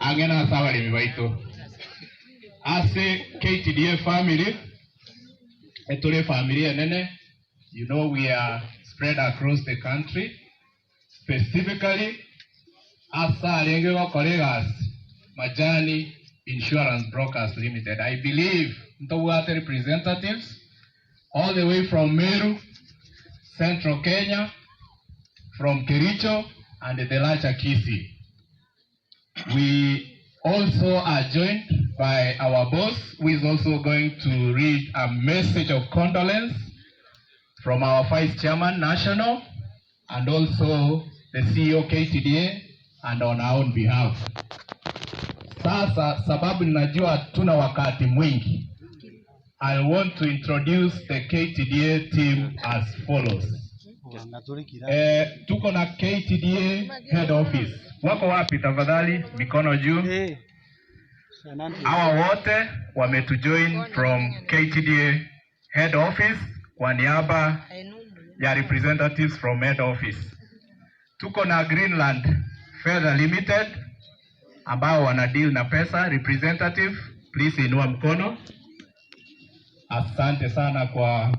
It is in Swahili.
angena sawa limibaito ase KTDA family etole family nene. You know, we are spread across the country, specifically asa lengego colleagues Majani Insurance Brokers Limited. I believe Ntowate representatives all the way from Meru, Central Kenya, from Kericho and the Lacha Kisii. We also are joined by our boss, who is also going to read a message of condolence from our Vice Chairman National and also the CEO KTDA and on our own behalf. Sasa sababu ninajua tuna wakati mwingi, I want to introduce the KTDA team as follows. Tuko na KTDA head office. Wako wapi tafadhali? Mikono juu. Hawa wote wametujoin from KTDA head office kwa niaba ya representatives from head office. Tuko na Greenland Feather Limited ambao wana deal na pesa. Representative, please inua mkono. Asante sana kwa